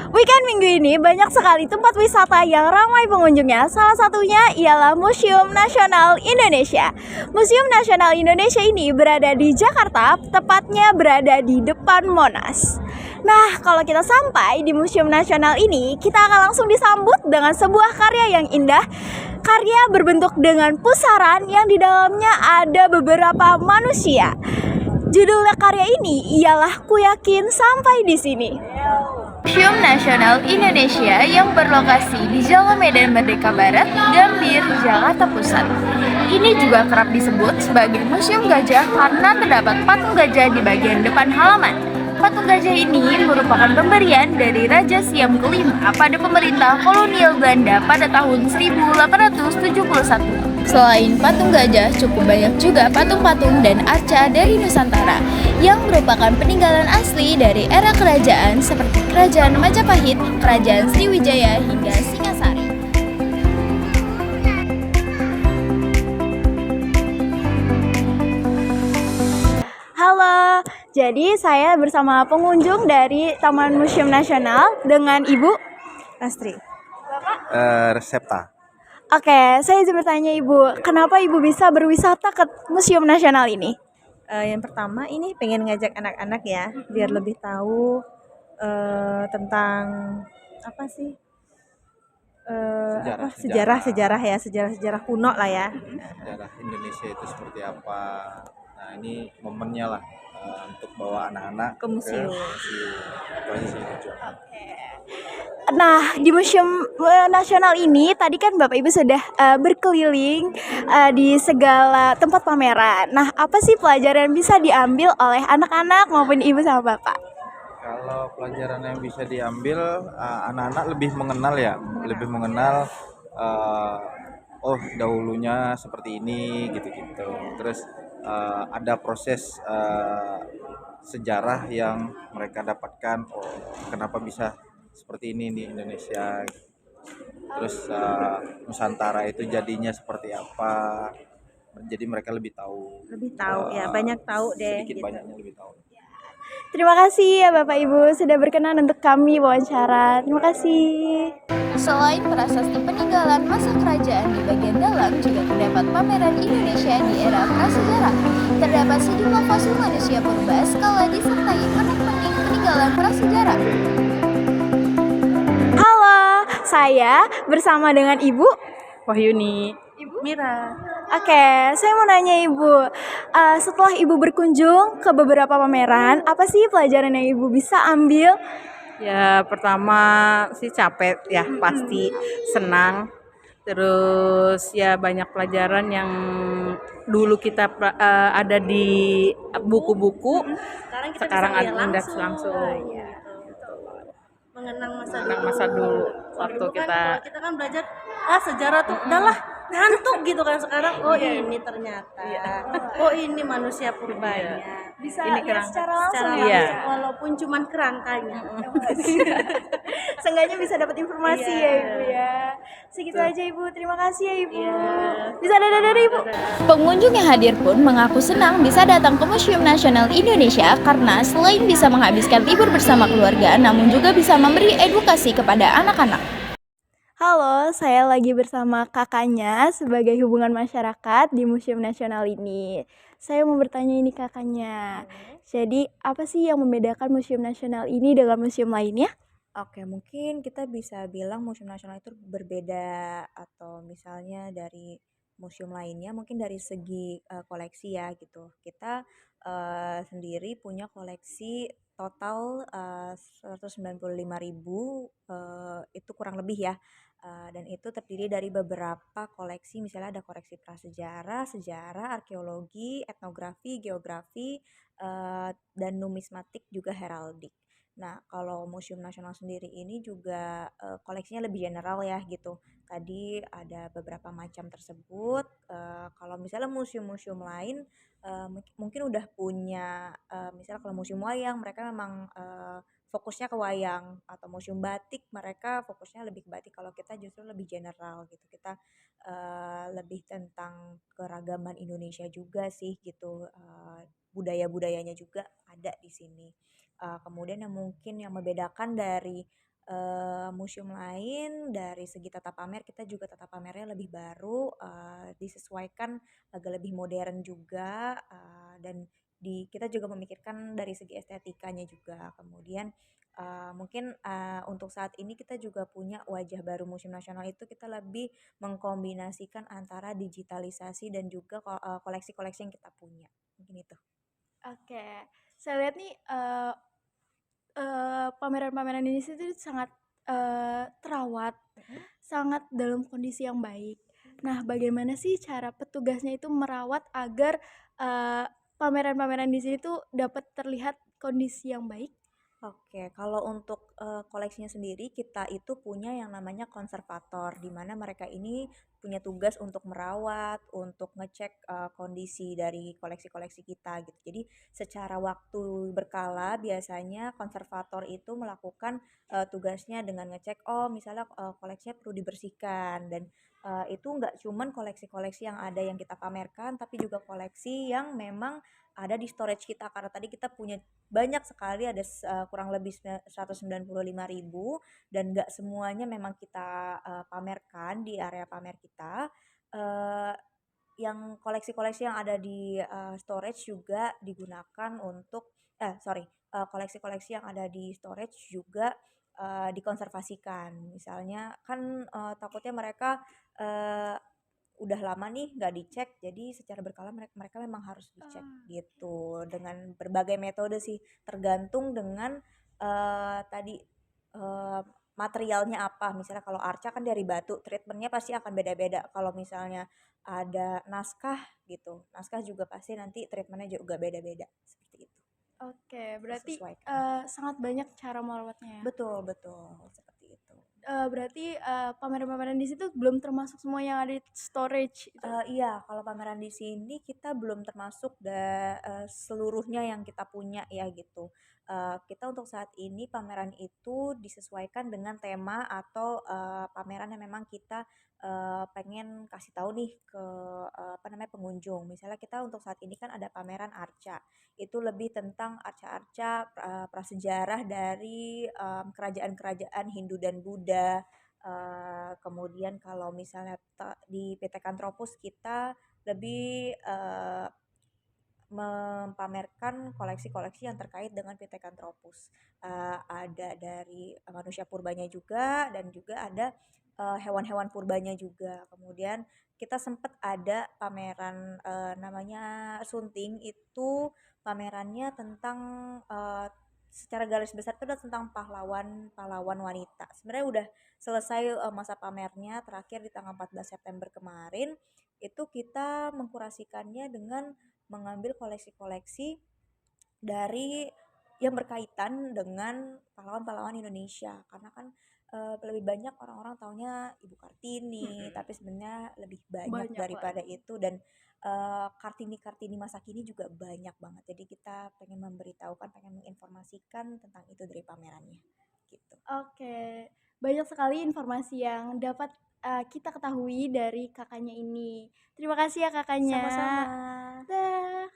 Weekend minggu ini banyak sekali tempat wisata yang ramai pengunjungnya. Salah satunya ialah Museum Nasional Indonesia. Museum Nasional Indonesia ini berada di Jakarta, tepatnya berada di depan Monas. Nah, kalau kita sampai di Museum Nasional ini, kita akan langsung disambut dengan sebuah karya yang indah. Karya berbentuk dengan pusaran yang di dalamnya ada beberapa manusia. Judul karya ini ialah Ku Yakin Sampai di Sini. Museum Nasional Indonesia yang berlokasi di Jalan Medan Merdeka Barat, Gambir, Jakarta Pusat. Ini juga kerap disebut sebagai Museum Gajah karena terdapat patung gajah di bagian depan halaman. Patung gajah ini merupakan pemberian dari Raja Siam kelima pada pemerintah kolonial Belanda pada tahun 1871. Selain patung gajah, cukup banyak juga patung-patung dan arca dari Nusantara yang merupakan peninggalan asli dari era kerajaan seperti Kerajaan Majapahit, Kerajaan Sriwijaya, hingga Singasari. Halo, jadi saya bersama pengunjung dari Taman Museum Nasional dengan Ibu Astri. Resepta. Oke, saya izin bertanya Ibu, kenapa Ibu bisa berwisata ke Museum Nasional ini? Yang pertama ini pengen ngajak anak-anak ya, biar lebih tahu tentang apa sih sejarah kuno lah ya. Sejarah Indonesia itu seperti apa. Nah, ini momennya lah untuk bawa anak-anak Ke museum. Itu aja sih tujuan. Nah, di Museum Nasional ini tadi kan Bapak Ibu sudah berkeliling di segala tempat pameran. Nah, apa sih pelajaran yang bisa diambil oleh anak-anak maupun Ibu sama Bapak? Kalau pelajaran yang bisa diambil, anak-anak lebih mengenal ya, lebih mengenal oh dahulunya seperti ini gitu-gitu. Terus ada proses sejarah yang mereka dapatkan. Oh, kenapa bisa seperti ini di Indonesia? Terus Nusantara itu jadinya seperti apa? Jadi mereka lebih tahu. Lebih tahu ya, banyak tahu deh Sedikit gitu. banyaknya lebih tahu. Terima kasih ya Bapak Ibu sudah berkenan untuk kami wawancara. Terima kasih. Selain prasasti peninggalan masa kerajaan di bagian dalam, juga terdapat pameran Indonesia di era prasejarah. Terdapat sejumlah fosil manusia purba skala disertai penik-penik peninggalan prasejarah. Halo, saya bersama dengan Ibu Wahyuni. Ibu Mira. Oke, saya mau nanya Ibu, setelah Ibu berkunjung ke beberapa pameran, apa sih pelajaran yang Ibu bisa ambil? Ya pertama sih capek ya, pasti senang. Terus ya banyak pelajaran yang dulu kita ada di buku-buku, sekarang ada langsung. Mengenang Mengenang masa dulu waktu kita kita kan belajar sejarah tuh udahlah ngantuk gitu kan, sekarang ini ternyata oh ini manusia purbanya. Bisa Ini lihat secara langsung Iya. ya? Langsung, walaupun cuman kerangkanya. Seenggaknya bisa dapat informasi ya Ibu ya. Segitu aja Ibu, terima kasih ya Ibu. Bisa dadah dari Ibu. Pengunjung yang hadir pun mengaku senang bisa datang ke Museum Nasional Indonesia karena selain bisa menghabiskan libur bersama keluarga, namun juga bisa memberi edukasi kepada anak-anak. Halo, saya lagi bersama kakaknya sebagai hubungan masyarakat di Museum Nasional ini. Saya mau bertanya ini kakaknya. Jadi, apa sih yang membedakan Museum Nasional ini dengan museum lainnya? Oke, mungkin kita bisa bilang Museum Nasional itu berbeda, atau misalnya dari museum lainnya mungkin dari segi koleksi ya gitu. Kita sendiri punya koleksi total 195.000, itu kurang lebih ya. Dan itu terdiri dari beberapa koleksi, misalnya ada koleksi prasejarah, sejarah, arkeologi, etnografi, geografi, dan numismatik juga heraldik. Nah, kalau Museum Nasional sendiri ini juga koleksinya lebih general ya gitu. Tadi ada beberapa macam tersebut. Kalau misalnya museum-museum lain mungkin udah punya, misalnya kalau museum wayang mereka memang fokusnya ke wayang, atau museum batik mereka fokusnya lebih ke batik. Kalau kita justru lebih general gitu. Kita lebih tentang keragaman Indonesia juga sih gitu. Budaya-budayanya juga ada di sini. Kemudian yang mungkin yang membedakan dari museum lain dari segi tata pamer kita juga tata pamernya lebih baru, disesuaikan agak lebih modern juga, dan kita juga memikirkan dari segi estetikanya juga. Kemudian, mungkin, untuk saat ini kita juga punya wajah baru Museum Nasional itu kita lebih mengkombinasikan antara digitalisasi dan juga koleksi-koleksi yang kita punya, mungkin itu. Oke, saya lihat nih, pameran-pameran ini sih tuh sangat, terawat, sangat dalam kondisi yang baik. Nah, bagaimana sih cara petugasnya itu merawat agar, eee, pameran-pameran di sini tuh dapat terlihat kondisi yang baik? Oke, kalau untuk, koleksinya sendiri kita itu punya yang namanya konservator, di mana mereka ini punya tugas untuk merawat, untuk ngecek, kondisi dari koleksi-koleksi kita gitu. Jadi secara waktu berkala biasanya konservator itu melakukan, tugasnya dengan ngecek, oh misalnya, koleksinya perlu dibersihkan dan, itu nggak cuman koleksi-koleksi yang ada yang kita pamerkan, tapi juga koleksi yang memang ada di storage kita. Karena tadi kita punya banyak sekali ada kurang lebih 195.000 dan nggak semuanya memang kita, pamerkan di area pamer kita, eee, yang koleksi-koleksi yang ada di, storage juga digunakan untuk koleksi-koleksi yang ada di storage juga, dikonservasikan. Misalnya kan, takutnya mereka, eee udah lama nih nggak dicek, jadi secara berkala mereka mereka memang harus dicek gitu, dengan berbagai metode sih, tergantung dengan, tadi, materialnya apa. Misalnya kalau arca kan dari batu, treatmentnya pasti akan beda-beda. Kalau misalnya ada naskah gitu, naskah juga pasti nanti treatmentnya juga beda-beda, seperti itu, Oke, berarti, disesuaikan. sangat banyak cara merawatnya ya? Betul betul, seperti itu. Berarti, pameran-pameran di situ belum termasuk semua yang ada di storage itu? Iya, kalau pameran di sini kita belum termasuk seluruhnya yang kita punya ya gitu. Kita untuk saat ini pameran itu disesuaikan dengan tema atau, pameran yang memang kita, pengen kasih tahu nih ke, apa namanya, pengunjung. Misalnya kita untuk saat ini kan ada pameran arca, itu lebih tentang arca-arca, prasejarah dari, kerajaan-kerajaan Hindu dan Buddha. Kemudian kalau misalnya di PT Kantropus kita lebih, mempamerkan koleksi-koleksi yang terkait dengan PT Kantropus. Ada dari manusia purbanya juga dan juga ada, hewan-hewan purbanya juga. Kemudian kita sempat ada pameran, namanya Sunting, itu pamerannya tentang, secara garis besar itu adalah tentang pahlawan-pahlawan wanita. Sebenarnya udah selesai, masa pamernya terakhir di tanggal 14 September kemarin, itu kita mengkurasikannya dengan mengambil koleksi-koleksi dari yang berkaitan dengan pahlawan-pahlawan Indonesia. Karena kan, lebih banyak orang-orang taunya Ibu Kartini, tapi sebenarnya lebih banyak Banyak daripada lagi. itu dan, Kartini-Kartini masa kini juga banyak banget. Jadi kita pengen memberitahukan, pengen menginformasikan tentang itu dari pamerannya, gitu. Oke, banyak sekali informasi yang dapat, kita ketahui dari Kakaknya ini. Terima kasih ya Kakaknya. Sama-sama. Dah.